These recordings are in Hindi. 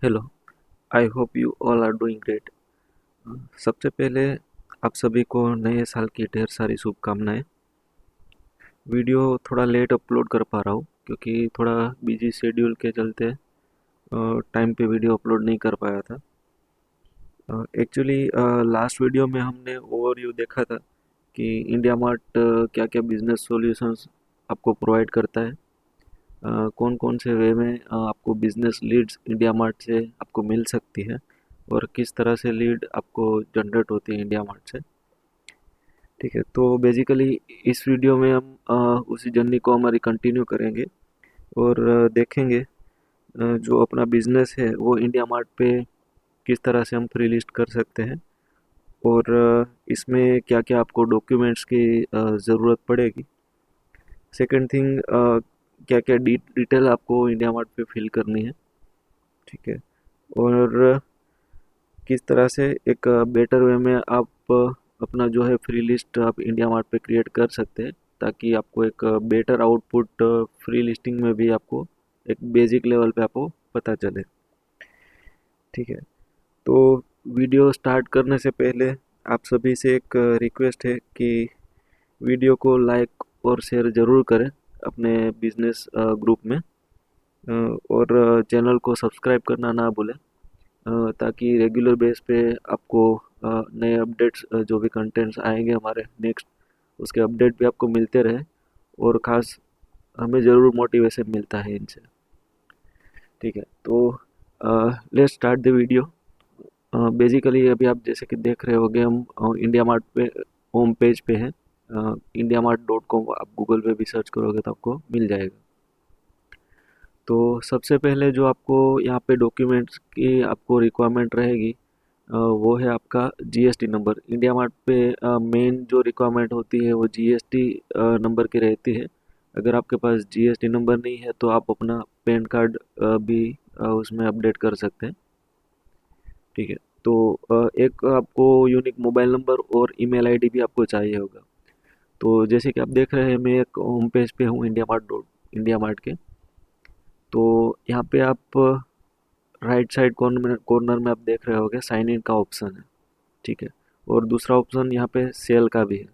Hello. I hope you all are doing great. सबसे पहले आप सभी को नए साल की ढेर सारी शुभकामनाएं। वीडियो थोड़ा लेट अपलोड कर पा रहा हूँ क्योंकि थोड़ा बिजी शेड्यूल के चलते टाइम पे वीडियो अपलोड नहीं कर पाया था। एक्चुअली लास्ट वीडियो में हमने ओवरव्यू देखा था कि इंडिया मार्ट क्या क्या बिजनेस सॉल्यूशंस आपको प्रोवाइड करता है। कौन कौन से वे में आपको बिजनेस लीड्स इंडिया मार्ट से आपको मिल सकती है और किस तरह से लीड आपको जनरेट होती है इंडिया मार्ट से। ठीक है, तो बेसिकली इस वीडियो में हम उसी जर्नी को हमारी कंटिन्यू करेंगे और देखेंगे जो अपना बिजनेस है वो इंडिया मार्ट पे किस तरह से हम फ्री लिस्ट कर सकते हैं और इसमें क्या क्या आपको डॉक्यूमेंट्स की ज़रूरत पड़ेगी। सेकंड थिंग, क्या क्या डिटेल आपको इंडिया मार्ट पे फिल करनी है। ठीक है, और किस तरह से एक बेटर वे में आप अपना जो है फ्री लिस्ट आप इंडिया मार्ट पे क्रिएट कर सकते हैं ताकि आपको एक बेटर आउटपुट फ्री लिस्टिंग में भी आपको एक बेसिक लेवल पे आपको पता चले। ठीक है, तो वीडियो स्टार्ट करने से पहले आप सभी से एक रिक्वेस्ट है कि वीडियो को लाइक और शेयर ज़रूर करें अपने बिजनेस ग्रुप में, और चैनल को सब्सक्राइब करना ना भूलें ताकि रेगुलर बेस पे आपको नए अपडेट्स जो भी कंटेंट्स आएंगे हमारे नेक्स्ट, उसके अपडेट भी आपको मिलते रहे और ख़ास हमें ज़रूर मोटिवेशन मिलता है इनसे। ठीक है, तो let's start the video. Basically अभी आप जैसे कि देख रहे होंगे हम इंडिया मार्ट पे होम पेज पे हैं। indiamart.com आप गूगल पे भी सर्च करोगे तो आपको मिल जाएगा। तो सबसे पहले जो आपको यहाँ पे डॉक्यूमेंट्स की आपको रिक्वायरमेंट रहेगी वो है आपका जीएसटी नंबर। इंडिया मार्ट पे मेन जो रिक्वायरमेंट होती है वो जीएसटी नंबर की रहती है। अगर आपके पास जीएसटी नंबर नहीं है तो आप अपना पैन कार्ड भी उसमें अपडेट कर सकते हैं। ठीक है, तो एक आपको यूनिक मोबाइल नंबर और ईमेल आईडी भी आपको चाहिए होगा। तो जैसे कि आप देख रहे हैं मैं एक होम पेज पे हूँ इंडिया मार्ट के। तो यहाँ पे आप राइट साइड कॉर्नर कॉर्नर में आप देख रहे होंगे साइन इन का ऑप्शन है। ठीक है, और दूसरा ऑप्शन यहाँ पे सेल का भी है।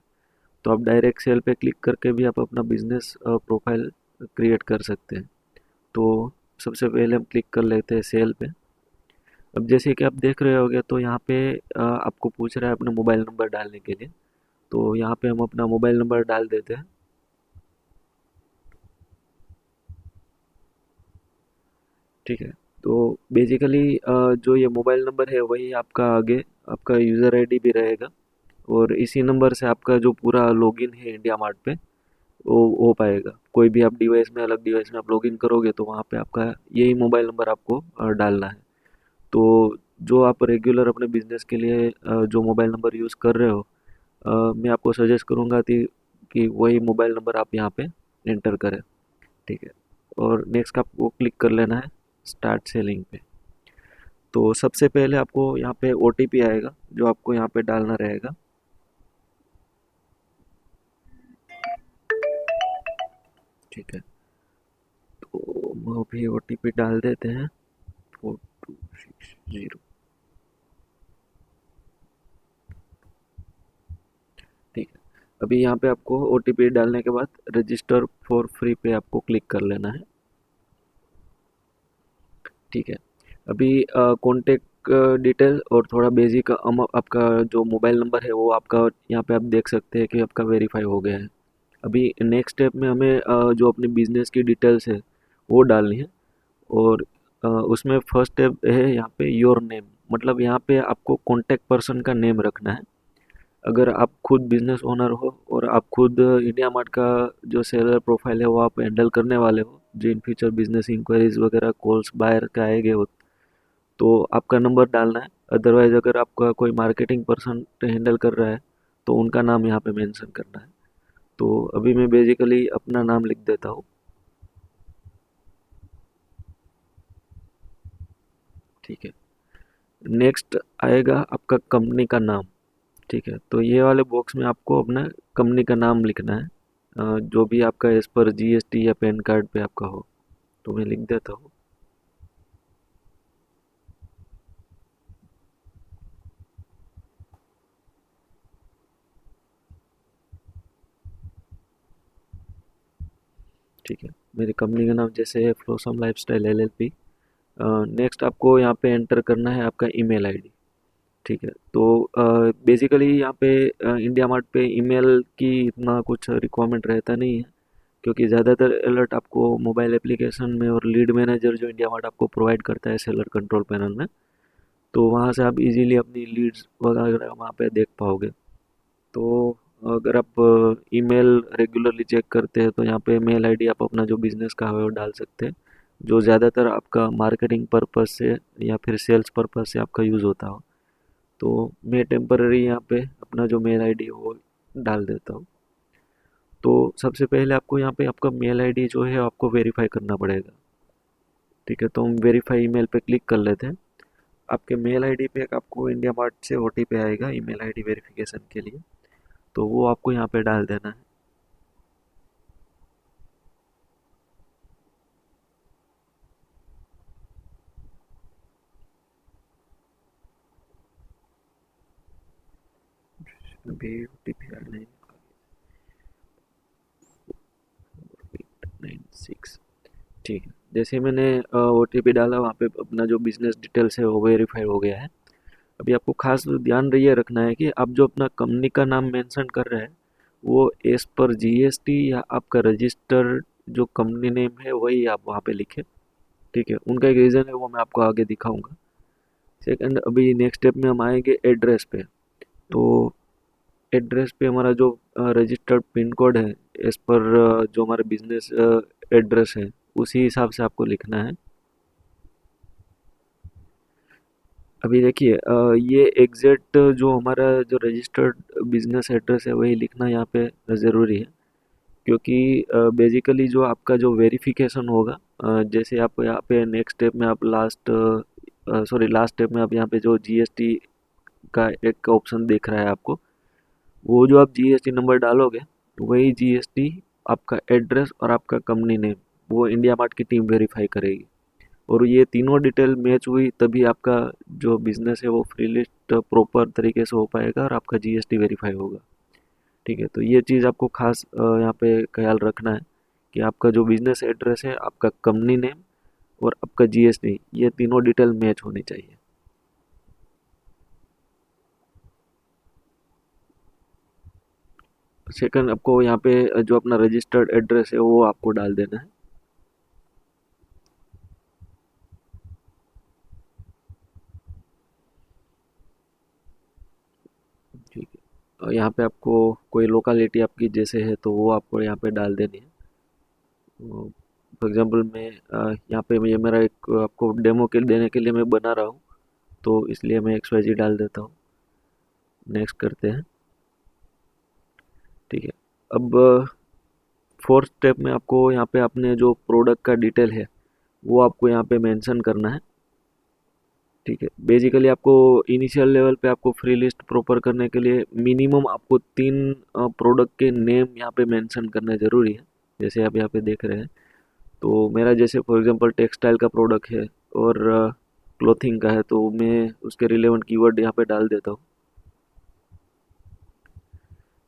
तो आप डायरेक्ट सेल पे क्लिक करके भी आप अपना बिजनेस प्रोफाइल क्रिएट कर सकते हैं। तो सबसे पहले हम क्लिक कर लेते हैं सेल पे। अब जैसे कि आप देख रहे होंगे तो यहाँ पे आपको पूछ रहा है अपना मोबाइल नंबर डालने के लिए। तो यहाँ पे हम अपना मोबाइल नंबर डाल देते हैं। ठीक है, तो बेसिकली जो ये मोबाइल नंबर है वही आपका आगे आपका यूज़र आईडी भी रहेगा और इसी नंबर से आपका जो पूरा लॉगिन है इंडिया मार्ट पे वो हो पाएगा। कोई भी आप डिवाइस में अलग डिवाइस में आप लॉगिन करोगे तो वहाँ पे आपका यही मोबाइल नंबर आपको डालना है। तो जो आप रेगुलर अपने बिजनेस के लिए जो मोबाइल नंबर यूज़ कर रहे हो, मैं आपको सजेस्ट करूँगा कि वही मोबाइल नंबर आप यहाँ पे एंटर करें। ठीक है, और नेक्स्ट आपको क्लिक कर लेना है स्टार्ट सेलिंग पे। तो सबसे पहले आपको यहाँ पे ओटीपी आएगा जो आपको यहाँ पे डालना रहेगा। ठीक है, तो वो भी ओटीपी डाल देते हैं 4260। ठीक है, अभी यहाँ पे आपको ओटीपी डालने के बाद रजिस्टर फॉर फ्री पे आपको क्लिक कर लेना है। ठीक है, अभी कॉन्टेक्ट डिटेल और थोड़ा बेसिक आपका जो मोबाइल नंबर है वो आपका यहाँ पे आप देख सकते हैं कि आपका वेरीफाई हो गया है। अभी नेक्स्ट स्टेप में हमें जो अपनी बिजनेस की डिटेल्स है वो डालनी है। और उसमें फर्स्ट स्टेप है यहाँ पे योर नेम। मतलब यहाँ पे आपको कॉन्टेक्ट पर्सन का नेम रखना है। अगर आप खुद बिजनेस ओनर हो और आप खुद इंडिया मार्ट का जो सेलर प्रोफाइल है वो आप हैंडल करने वाले हो, जो इन फ्यूचर बिजनेस इंक्वायरीज वगैरह कॉल्स बायर का आएंगे हो, तो आपका नंबर डालना है। अदरवाइज अगर आपका कोई मार्केटिंग पर्सन हैंडल कर रहा है तो उनका नाम यहाँ पे मेंशन करना है। तो अभी मैं बेसिकली अपना नाम लिख देता हूँ। ठीक है, नेक्स्ट आएगा आपका कंपनी का नाम। ठीक है, तो ये वाले बॉक्स में आपको अपना कंपनी का नाम लिखना है जो भी आपका एज पर जीएसटी या पैन कार्ड पे आपका हो। तो मैं लिख देता हूँ। ठीक है, मेरी कंपनी का नाम जैसे है फ्लोसम लाइफस्टाइल एलएलपी। नेक्स्ट आपको यहाँ पे एंटर करना है आपका ईमेल आईडी। ठीक है, तो बेसिकली यहाँ पे इंडिया मार्ट पे ईमेल की इतना कुछ रिक्वायरमेंट रहता नहीं है, क्योंकि ज़्यादातर अलर्ट आपको मोबाइल एप्लीकेशन में और लीड मैनेजर जो इंडिया मार्ट आपको प्रोवाइड करता है सेलर कंट्रोल पैनल में, तो वहाँ से आप इजीली अपनी लीड्स वगैरह वहाँ पे देख पाओगे। तो अगर आप ईमेल रेगुलरली चेक करते हैं तो यहाँ पे मेल आईडी आप अपना जो बिजनेस का है वो डाल सकते हैं, जो ज़्यादातर आपका मार्केटिंग पर्पस से या फिर सेल्स पर्पस से आपका यूज़ होता हो। तो मैं टेम्पररी यहाँ पे अपना जो मेल आईडी है वो डाल देता हूँ। तो सबसे पहले आपको यहाँ पे आपका मेल आईडी जो है आपको वेरीफाई करना पड़ेगा। ठीक है, तो हम वेरीफाई ईमेल पे क्लिक कर लेते हैं। आपके मेल आईडी पे एक आपको इंडिया मार्ट से ओटीपी आएगा ईमेल आईडी वेरिफिकेशन के लिए, तो वो आपको यहाँ पे डाल देना है। अभी ओटीपी आ नहीं, 896। ठीक है, जैसे मैंने ओटीपी डाला वहाँ पे अपना जो बिजनेस डिटेल्स है वो वेरीफाई हो गया है। अभी आपको खास ध्यान ये रखना है कि आप जो अपना कंपनी का नाम मेंशन कर रहे हैं वो एज पर जीएसटी या आपका रजिस्टर्ड जो कंपनी नेम है वही आप वहाँ पे लिखें। ठीक है, उनका एक रीज़न है वो मैं आपको आगे दिखाऊंगा। सेकंड, अभी नेक्स्ट स्टेप में हम आएंगे एड्रेस पे। तो एड्रेस पे हमारा जो रजिस्टर्ड पिन कोड है एज पर जो हमारा बिजनेस एड्रेस है उसी हिसाब से आपको लिखना है। अभी देखिए ये एग्जैक्ट जो हमारा जो रजिस्टर्ड बिजनेस एड्रेस है वही लिखना यहाँ पे ज़रूरी है, क्योंकि बेसिकली जो आपका जो वेरिफिकेशन होगा, जैसे आप यहाँ पे नेक्स्ट स्टेप में आप लास्ट स्टेप में आप यहाँ पे जो जीएसटी का एक ऑप्शन दिख रहा है आपको, वो जो आप जीएसटी नंबर डालोगे वही जीएसटी आपका एड्रेस और आपका कंपनी नेम वो इंडिया मार्ट की टीम वेरीफाई करेगी। और ये तीनों डिटेल मैच हुई तभी आपका जो बिजनेस है वो फ्री लिस्ट प्रॉपर तरीके से हो पाएगा और आपका जीएसटी वेरीफाई होगा। ठीक है, तो ये चीज़ आपको खास यहाँ पे ख्याल रखना है कि आपका जो बिजनेस एड्रेस है, आपका कंपनी नेम और आपका जीएसटी, ये तीनों डिटेल मैच होनी चाहिए। सेकंड, आपको यहाँ पे जो अपना रजिस्टर्ड एड्रेस है वो आपको डाल देना है। ठीक है, और यहाँ पे आपको कोई लोकेलिटी आपकी जैसे है तो वो आपको यहाँ पे डाल देनी है। फॉर एग्जांपल मैं यहाँ पे ये मेरा एक आपको डेमो के देने के लिए मैं बना रहा हूँ, तो इसलिए मैं XYZ डाल देता हूँ। नेक्स्ट करते हैं। ठीक है, अब फोर्थ स्टेप में आपको यहाँ पे अपने जो प्रोडक्ट का डिटेल है वो आपको यहाँ पे मेंशन करना है। ठीक है, बेसिकली आपको इनिशियल लेवल पे आपको फ्री लिस्ट प्रॉपर करने के लिए मिनिमम आपको 3 प्रोडक्ट के नेम यहाँ पे मेंशन करना ज़रूरी है, जैसे आप यहाँ पे देख रहे हैं। तो मेरा जैसे फॉर एग्जांपल टेक्सटाइल का प्रोडक्ट है और क्लोथिंग का है, तो मैं उसके रिलेवेंट कीवर्ड यहाँ पे डाल देता हूँ।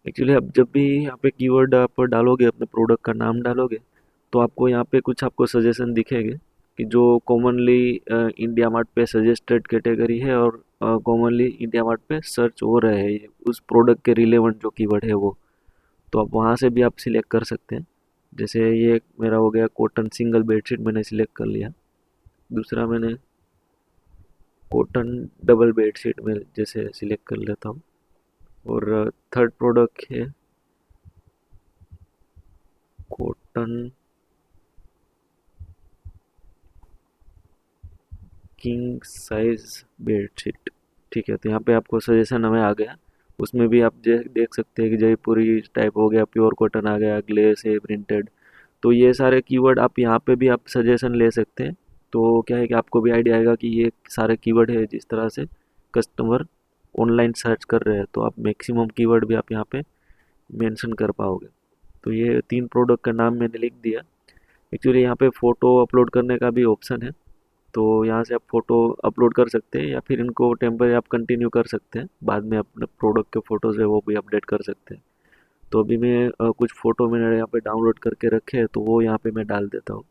एक्चुअली आप जब भी यहाँ पे कीवर्ड आप डालोगे, अपने प्रोडक्ट का नाम डालोगे, तो आपको यहाँ पे कुछ आपको सजेशन दिखेंगे कि जो कॉमनली इंडिया मार्ट पे सजेस्टेड कैटेगरी है और कॉमनली इंडिया मार्ट पे सर्च हो रहे हैं उस प्रोडक्ट के रिलेवेंट जो कीवर्ड है वो, तो आप वहाँ से भी आप सिलेक्ट कर सकते हैं। जैसे ये मेरा हो गया कॉटन सिंगल बेडशीट, मैंने सिलेक्ट कर लिया। दूसरा मैंने कॉटन डबल बेडशीट में जैसे सिलेक्ट कर लेता हूँ। और थर्ड प्रोडक्ट है कॉटन किंग साइज बेडशीट। ठीक है, तो यहाँ पे आपको सजेशन हमें आ गया। उसमें भी आप देख सकते हैं कि जयपुरी टाइप हो गया, प्योर कॉटन आ गया, ग्लेस है, प्रिंटेड। तो ये सारे कीवर्ड आप यहाँ पे भी आप सजेशन ले सकते हैं। तो क्या है कि आपको भी आइडिया आएगा कि ये सारे कीवर्ड है जिस तरह से कस्टमर ऑनलाइन सर्च कर रहे हैं, तो आप मैक्सिमम कीवर्ड भी आप यहाँ पे मेंशन कर पाओगे। तो ये 3 प्रोडक्ट का नाम मैंने लिख दिया। एक्चुअली यहाँ पे फ़ोटो अपलोड करने का भी ऑप्शन है, तो यहाँ से आप फ़ोटो अपलोड कर सकते हैं या फिर इनको टेम्परेरी आप कंटिन्यू कर सकते हैं, बाद में अपने प्रोडक्ट के फ़ोटोज़ है वो भी अपडेट कर सकते हैं। तो अभी मैं कुछ फ़ोटो मैंने यहाँ पे डाउनलोड करके रखे हैं, तो वो यहाँ पे मैं डाल देता हूँ।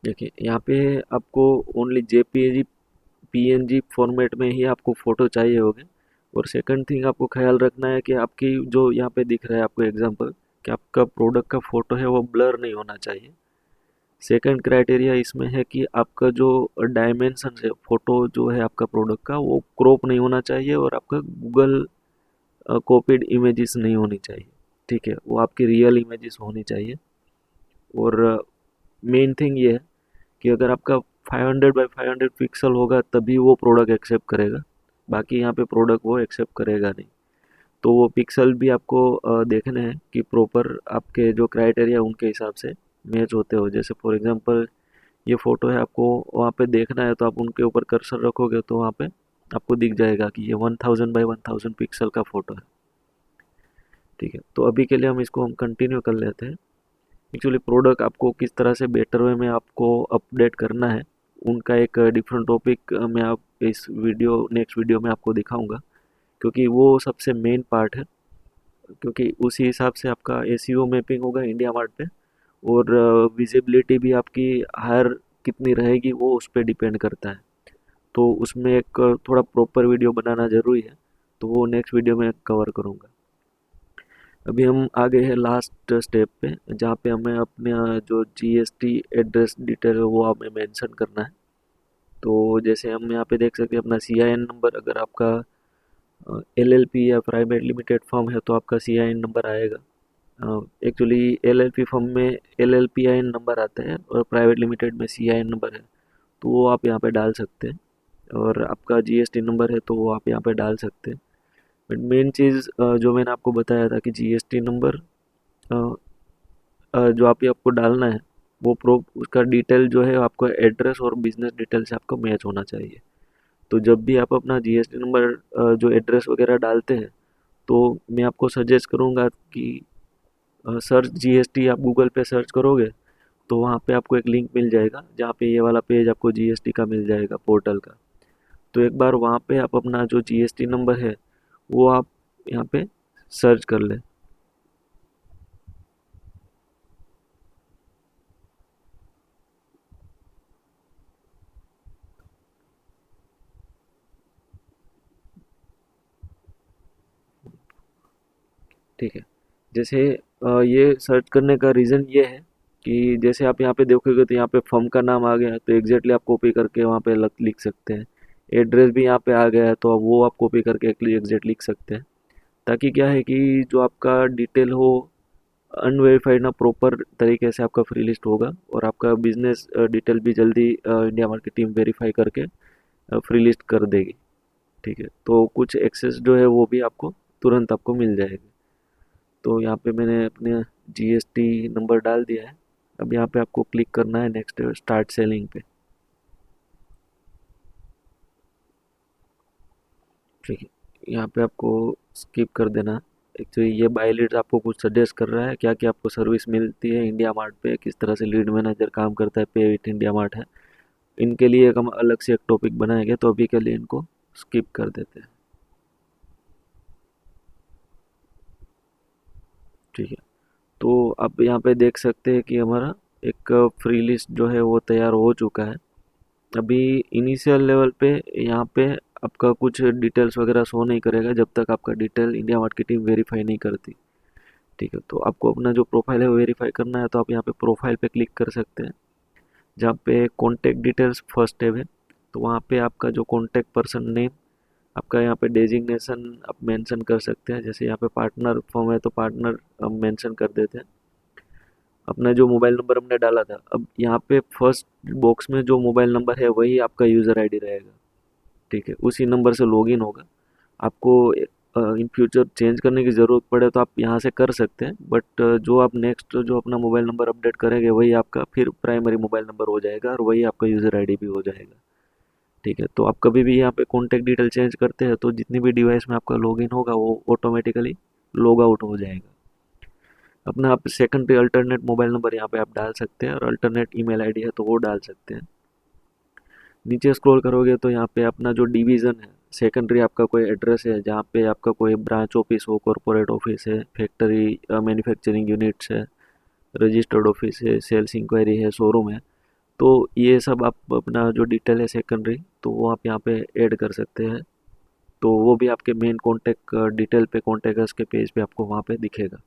देखिए यहाँ पे आपको ओनली जेपीईजी पीएनजी फॉर्मेट में ही आपको फ़ोटो चाहिए होगे। और सेकंड थिंग आपको ख्याल रखना है कि आपकी जो यहाँ पे दिख रहा है आपको एग्जांपल, कि आपका प्रोडक्ट का फ़ोटो है वो ब्लर नहीं होना चाहिए। सेकंड क्राइटेरिया इसमें है कि आपका जो डायमेंशन है फ़ोटो जो है आपका प्रोडक्ट का, वो क्रॉप नहीं होना चाहिए और आपका गूगल कॉपीड इमेजेस नहीं होनी चाहिए। ठीक है, वो आपकी रियल इमेजेस होनी चाहिए। और मेन थिंग ये है कि अगर आपका 500 बाई 500 पिक्सल होगा तभी वो प्रोडक्ट एक्सेप्ट करेगा, बाकी यहाँ पे प्रोडक्ट वो एक्सेप्ट करेगा नहीं। तो वो पिक्सल भी आपको देखने हैं कि प्रॉपर आपके जो क्राइटेरिया उनके हिसाब से मैच होते हो। जैसे फॉर एग्जांपल ये फ़ोटो है, आपको वहाँ पे देखना है तो आप उनके ऊपर कर्सर रखोगे तो वहाँ पे आपको दिख जाएगा कि ये 1000 बाई 1000 पिक्सल का फ़ोटो है। ठीक है, तो अभी के लिए हम कंटिन्यू कर लेते हैं। एक्चुअली प्रोडक्ट आपको किस तरह से बेटर वे में आपको अपडेट करना है, उनका एक डिफरेंट टॉपिक मैं आप इस वीडियो नेक्स्ट वीडियो में आपको दिखाऊंगा, क्योंकि वो सबसे मेन पार्ट है। क्योंकि उसी हिसाब से आपका एसीओ मैपिंग होगा इंडिया मार्ट पे, और विजिबिलिटी भी आपकी हायर कितनी रहेगी वो उस पर डिपेंड करता है। तो उसमें एक थोड़ा प्रॉपर वीडियो बनाना ज़रूरी है, तो वो नेक्स्ट वीडियो में कवर करूँगा। अभी हम आ गए हैं लास्ट स्टेप पे, जहाँ पे हमें अपने जो जीएसटी एड्रेस डिटेल है वो हमें मेंशन करना है। तो जैसे हम यहाँ पे देख सकते हैं अपना सीआईएन नंबर, अगर आपका एलएलपी या प्राइवेट लिमिटेड फर्म है तो आपका सीआईएन नंबर आएगा। एक्चुअली एलएलपी फर्म में एलएलपीआईएन नंबर आता है और प्राइवेट लिमिटेड में सीआईएन नंबर है, तो वो आप यहाँ पे डाल सकते हैं। और आपका जीएसटी नंबर है तो वो आप यहाँ पे डाल सकते हैं। बट मेन चीज़ जो मैंने आपको बताया था कि जीएसटी नंबर जो आप आपको डालना है, वो प्रो उसका डिटेल जो है आपको एड्रेस और बिजनेस डिटेल से आपको मैच होना चाहिए। तो जब भी आप अपना जीएसटी नंबर जो एड्रेस वगैरह डालते हैं, तो मैं आपको सजेस्ट करूँगा कि सर्च जीएसटी आप गूगल पे सर्च करोगे तो वहाँ पे आपको एक लिंक मिल जाएगा जहाँ पे ये वाला पेज आपको जीएसटी का मिल जाएगा पोर्टल का। तो एक बार वहाँ पे आप अपना जो जीएसटी नंबर है वो आप यहाँ पे सर्च कर लें। ठीक है, जैसे ये सर्च करने का रीज़न ये है कि जैसे आप यहाँ पे देखोगे तो यहाँ पे फर्म का नाम आ गया है, तो एग्जैक्टली आप कॉपी करके वहाँ पे लिख सकते हैं। एड्रेस भी यहाँ पे आ गया है तो अब वो आप कॉपी करके एग्जैक्ट लिख सकते हैं। ताकि क्या है कि जो आपका डिटेल हो अनवेरीफाइड ना प्रॉपर तरीके से आपका फ्री लिस्ट होगा, और आपका बिजनेस डिटेल भी जल्दी इंडिया मार्केट टीम वेरीफाई करके फ्री लिस्ट कर देगी। ठीक है, तो कुछ एक्सेस जो है वो भी आपको तुरंत आपको मिल जाएगी। तो यहाँ पे मैंने अपने जीएसटी नंबर डाल दिया है। अब यहाँ पे आपको क्लिक करना है नेक्स्ट स्टार्ट सेलिंग पे। ठीक है, यहाँ पे आपको स्किप कर देना। एक्चुअली ये बाय लीड आपको कुछ सजेस्ट कर रहा है क्या क्या आपको सर्विस मिलती है इंडिया मार्ट पे, किस तरह से लीड मैनेजर काम करता है, पे विथ इंडिया मार्ट है। इनके लिए एक हम अलग से एक टॉपिक बनाएंगे, तो अभी के लिए इनको स्किप कर देते हैं। ठीक है, तो आप यहाँ पे देख सकते हैं कि हमारा एक फ्री लिस्ट जो है वो तैयार हो चुका है। अभी इनिशियल लेवल पे यहाँ पे आपका कुछ डिटेल्स वगैरह शो नहीं करेगा जब तक आपका डिटेल इंडिया मार्ट की टीम वेरीफाई नहीं करती। ठीक है, तो आपको अपना जो प्रोफाइल है वो वेरीफाई करना है, तो आप यहाँ पे प्रोफाइल पे क्लिक कर सकते हैं, जहाँ पे कॉन्टैक्ट डिटेल्स फर्स्ट टैब है। तो वहाँ पे आपका जो कॉन्टैक्ट पर्सन नेम, आपका यहाँ पे डेजिग्नेशन आप मेंशन कर सकते हैं। जैसे यहाँ पे पार्टनर फॉर्म है तो पार्टनर हम मेंशन कर देते हैं। अपना जो मोबाइल नंबर हमने डाला था, अब यहाँ पे फर्स्ट बॉक्स में जो मोबाइल नंबर है वही आपका यूज़र आईडी रहेगा। ठीक है, उसी नंबर से लॉगिन होगा। आपको इन फ्यूचर चेंज करने की ज़रूरत पड़े तो आप यहाँ से कर सकते हैं, बट जो आप नेक्स्ट जो अपना मोबाइल नंबर अपडेट करेंगे वही आपका फिर प्राइमरी मोबाइल नंबर हो जाएगा और वही आपका यूज़र आईडी भी हो जाएगा। ठीक है, तो आप कभी भी यहाँ पे कॉन्टैक्ट डिटेल चेंज करते हैं तो जितनी भी डिवाइस में आपका लॉगिन होगा वो ऑटोमेटिकली लॉग आउट हो जाएगा। अपना आप सेकेंडरी अल्टरनेट मोबाइल नंबर यहाँ पे आप डाल सकते हैं और अल्टरनेट ईमेल आईडी है तो वो डाल सकते हैं। नीचे स्क्रॉल करोगे तो यहाँ पे अपना जो डिवीज़न है, सेकेंडरी आपका कोई एड्रेस है जहाँ पे आपका कोई ब्रांच ऑफिस हो, कॉरपोरेट ऑफिस है, फैक्ट्री मैन्युफैक्चरिंग यूनिट्स है, रजिस्टर्ड ऑफिस है, सेल्स इंक्वायरी है, शोरूम है, तो ये सब आप अपना जो डिटेल है सेकेंडरी तो वो आप यहाँ पे ऐड कर सकते हैं। तो वो भी आपके मेन कॉन्टैक्ट डिटेल पे कॉन्टैक्ट के पेज पे आपको वहाँ पे दिखेगा।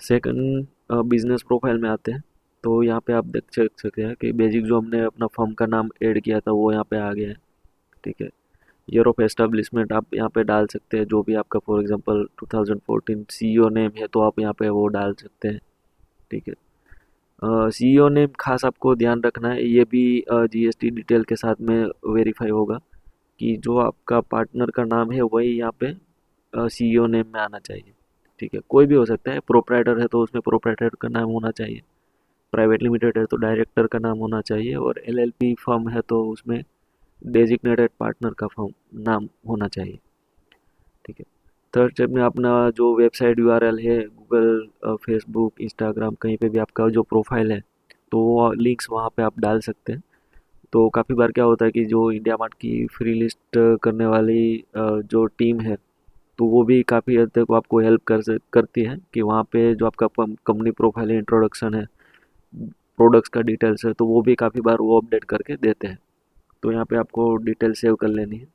सेकंड बिजनेस प्रोफाइल में आते हैं तो यहाँ पे आप देख सकते हैं कि बेसिक जो हमने अपना फर्म का नाम ऐड किया था वो यहाँ पे आ गया है। ठीक है, ईयर ऑफ एस्टेब्लिशमेंट आप यहाँ पे डाल सकते हैं जो भी आपका, फॉर एग्जांपल 2014 सीईओ नेम है तो आप यहाँ पे वो डाल सकते हैं। ठीक है, सीईओ नेम खास आपको ध्यान रखना है, ये भी जीएसटी डिटेल के साथ में वेरीफाई होगा कि जो आपका पार्टनर का नाम है वही यहाँ पे सीईओ नेम में आना चाहिए। ठीक है, कोई भी हो सकता है, प्रोप्राइटर है तो उसमें प्रोप्राइटर का नाम होना चाहिए, प्राइवेट लिमिटेड है तो डायरेक्टर का नाम होना चाहिए, और एलएलपी फर्म है तो उसमें डेजिग्नेटेड पार्टनर का फर्म नाम होना चाहिए। ठीक है, थर्ड स्टेप में अपना जो वेबसाइट यूआरएल है, गूगल, फेसबुक, इंस्टाग्राम, कहीं पे भी आपका जो प्रोफाइल है तो वो लिंक्स वहाँ पे आप डाल सकते हैं। तो काफ़ी बार क्या होता है कि जो इंडिया मार्ट की फ्री लिस्ट करने वाली जो टीम है तो वो भी काफ़ी हद तक आपको हेल्प करती है कि वहाँ पे जो आपका कंपनी प्रोफाइल है, इंट्रोडक्शन है, प्रोडक्ट्स का डिटेल्स है, तो वो भी काफ़ी बार वो अपडेट करके देते हैं। तो यहाँ पे आपको डिटेल सेव कर लेनी है।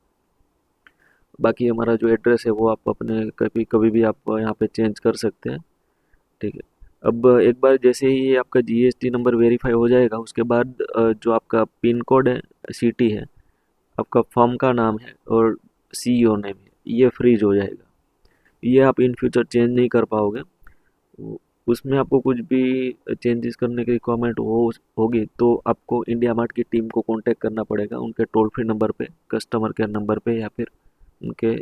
बाकी हमारा जो एड्रेस है वो आप अपने कभी कभी भी आप यहाँ पे चेंज कर सकते हैं। ठीक है, अब एक बार जैसे ही ये आपका जीएसटी नंबर वेरीफाई हो जाएगा उसके बाद जो आपका पिन कोड है, सिटी है, आपका फर्म का नाम है और सीईओ नेम है, ये फ्रीज हो जाएगा। ये आप इन फ्यूचर चेंज नहीं कर पाओगे। उसमें आपको कुछ भी चेंजेस करने की रिक्वायरमेंट होगी तो आपको इंडिया मार्ट की टीम को कांटेक्ट करना पड़ेगा, उनके टोल फ्री नंबर पे, कस्टमर केयर नंबर पे, या फिर उनके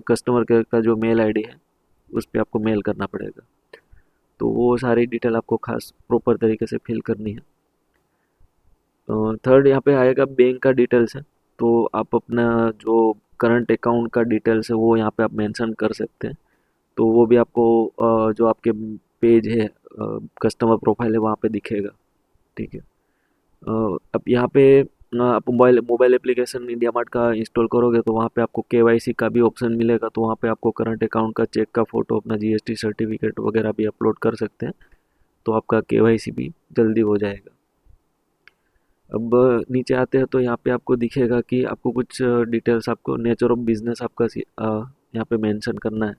कस्टमर केयर का जो मेल आईडी है उस पर आपको मेल करना पड़ेगा। तो वो सारी डिटेल आपको खास प्रॉपर तरीके से फिल करनी है। थर्ड यहाँ पे आएगा बैंक का डिटेल्स है, तो आप अपना जो करंट अकाउंट का डिटेल्स है वो यहाँ पे आप मेंशन कर सकते हैं। तो वो भी आपको जो आपके पेज है, कस्टमर प्रोफाइल है, वहाँ पे दिखेगा। ठीक है, अब यहाँ पे आप मोबाइल एप्लीकेशन इंडिया मार्ट का इंस्टॉल करोगे तो वहाँ पे आपको केवाईसी का भी ऑप्शन मिलेगा, तो वहाँ पे आपको करंट अकाउंट का चेक का फ़ोटो, अपना जीएसटी सर्टिफिकेट वगैरह भी अपलोड कर सकते हैं, तो आपका केवाईसी भी जल्दी हो जाएगा। अब नीचे आते हैं तो यहाँ पे आपको दिखेगा कि आपको कुछ डिटेल्स, आपको नेचर ऑफ बिजनेस आपका यहाँ पे मेंशन करना है।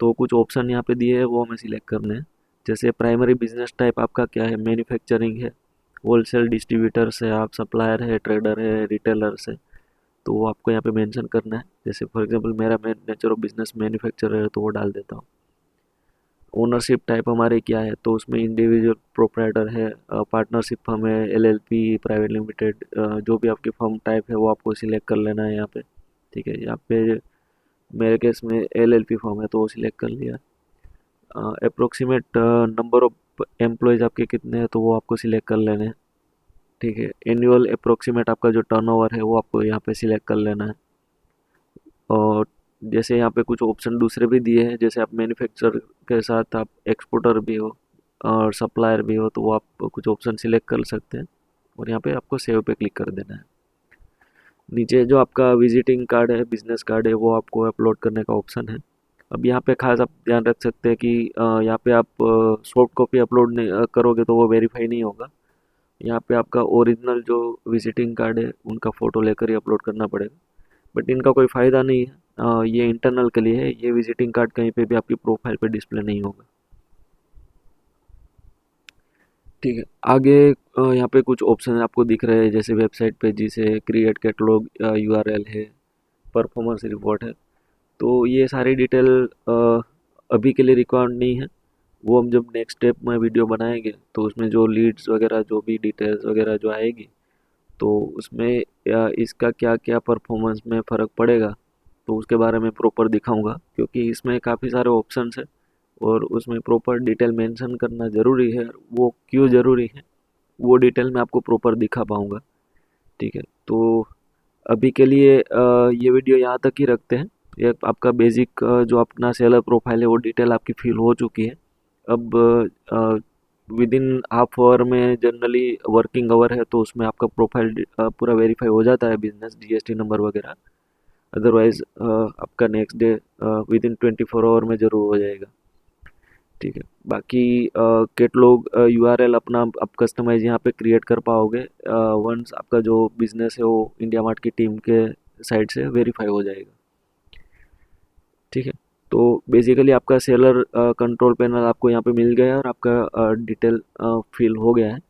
तो कुछ ऑप्शन यहाँ पे दिए हैं वो हमें सिलेक्ट करने हैं। जैसे प्राइमरी बिजनेस टाइप आपका क्या है, मैन्युफैक्चरिंग है, होलसेल डिस्ट्रीब्यूटर्स है, आप सप्लायर है, ट्रेडर है, रिटेलर्स है, तो वो आपको यहाँ पे मेंशन करना है। जैसे फॉर एग्जांपल मेरा नेचर ऑफ बिजनेस मैन्युफैक्चरर है तो वो डाल देता हूँ। ओनरशिप टाइप हमारे क्या है, तो उसमें इंडिविजुअल प्रोप्राइटर है, पार्टनरशिप फर्म है, एलएलपी, प्राइवेट लिमिटेड, जो भी आपकी फर्म टाइप है वो आपको सिलेक्ट कर लेना है यहाँ पे। ठीक है, यहाँ पे मेरे केस में एलएलपी फर्म है तो वो सिलेक्ट कर लिया। अप्रोक्सीमेट नंबर ऑफ एम्प्लॉयज़ आपके कितने हैं तो वो आपको सिलेक्ट कर लेने हैं। ठीक है, एनुअल अप्रोक्सीमेट आपका जो टर्नओवर है वो आपको यहाँ पे सिलेक्ट कर लेना है। और जैसे यहाँ पे कुछ ऑप्शन दूसरे भी दिए हैं, जैसे आप मैन्युफैक्चर के साथ आप एक्सपोर्टर भी हो और सप्लायर भी हो तो वो आप कुछ ऑप्शन सिलेक्ट कर सकते हैं, और यहाँ पे आपको सेव पे क्लिक कर देना है। नीचे जो आपका विजिटिंग कार्ड है, बिजनेस कार्ड है, वो आपको अपलोड करने का ऑप्शन है। अब यहाँ पे खास आप ध्यान रख सकते हैं कि यहाँ पे आप सॉफ्ट कॉपी अपलोड नहीं करोगे तो वो वेरीफाई नहीं होगा। यहाँ पे आपका ओरिजिनल जो विजिटिंग कार्ड है उनका फ़ोटो लेकर ही अपलोड करना पड़ेगा, बट इनका कोई फ़ायदा नहीं है। ये इंटरनल के लिए है, ये विजिटिंग कार्ड कहीं पे भी आपकी प्रोफाइल पे डिस्प्ले नहीं होगा। ठीक है, आगे यहाँ पे कुछ ऑप्शन आपको दिख रहे हैं, जैसे वेबसाइट पेजेस है, क्रिएट कैटलॉग, यूआरएल है, परफॉर्मेंस रिपोर्ट है। तो ये सारी डिटेल अभी के लिए रिक्वायर्ड नहीं है, वो हम जब नेक्स्ट स्टेप में वीडियो बनाएंगे तो उसमें जो लीड्स वगैरह, जो भी डिटेल्स वगैरह जो आएगी तो उसमें इसका क्या क्या परफॉर्मेंस में फ़र्क पड़ेगा तो उसके बारे में प्रॉपर दिखाऊंगा, क्योंकि इसमें काफ़ी सारे ऑप्शंस है और उसमें प्रॉपर डिटेल मेंशन करना ज़रूरी है। वो क्यों ज़रूरी है वो डिटेल मैं आपको प्रॉपर दिखा पाऊंगा। ठीक है, तो अभी के लिए ये वीडियो यहाँ तक ही रखते हैं। ये आपका बेसिक जो अपना सेलर प्रोफाइल है वो डिटेल आपकी फिल हो चुकी है। अब विद इन हाफ आवर में जनरली वर्किंग आवर है तो उसमें आपका प्रोफाइल पूरा वेरीफाई हो जाता है, बिजनेस जीएसटी नंबर वगैरह। अदरवाइज आपका next day within 24 hour में ज़रूर हो जाएगा। ठीक है। बाकी कैटलॉग यूआरएल अपना आप कस्टमाइज यहाँ पे क्रिएट कर पाओगे वंस आपका जो बिजनेस है वो इंडिया मार्ट की टीम के साइड से वेरीफाई हो जाएगा। ठीक है। तो बेसिकली आपका सेलर कंट्रोल पैनल आपको यहाँ पे मिल गया है और आपका डिटेल फिल हो गया है।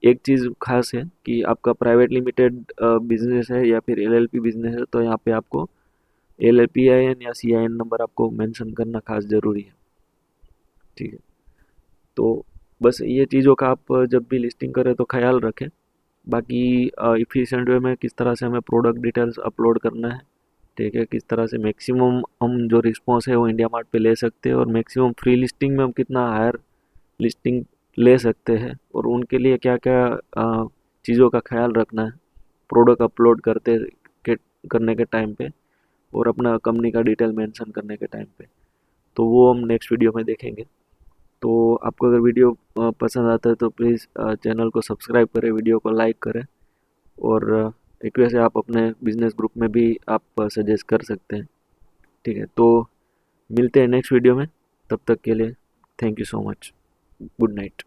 एक चीज़ खास है कि आपका प्राइवेट लिमिटेड बिजनेस है या फिर एलएलपी बिजनेस है तो यहाँ पे आपको एलएलपीआईएन या सीआईएन नंबर आपको मेंशन करना खास ज़रूरी है। ठीक है। तो बस ये चीज़ों का आप जब भी लिस्टिंग करें तो ख्याल रखें। बाकी इफ़िशिएंट वे में किस तरह से हमें प्रोडक्ट डिटेल्स अपलोड करना है, ठीक है, किस तरह से मैक्सिमम हम जो रिस्पॉन्स है वो इंडिया मार्ट पे ले सकते हैं और मैक्सिमम फ्री लिस्टिंग में हम कितना हायर लिस्टिंग ले सकते हैं और उनके लिए क्या क्या चीज़ों का ख्याल रखना है प्रोडक्ट अपलोड के करने के टाइम पे और अपना कंपनी का डिटेल मेंशन करने के टाइम पे, तो वो हम नेक्स्ट वीडियो में देखेंगे। तो आपको अगर वीडियो पसंद आता है तो प्लीज़ चैनल को सब्सक्राइब करें, वीडियो को लाइक करें और एक वैसे आप अपने बिजनेस ग्रुप में भी आप सजेस्ट कर सकते हैं। ठीक है। तो मिलते हैं नेक्स्ट वीडियो में, तब तक के लिए thank you so much. Good night.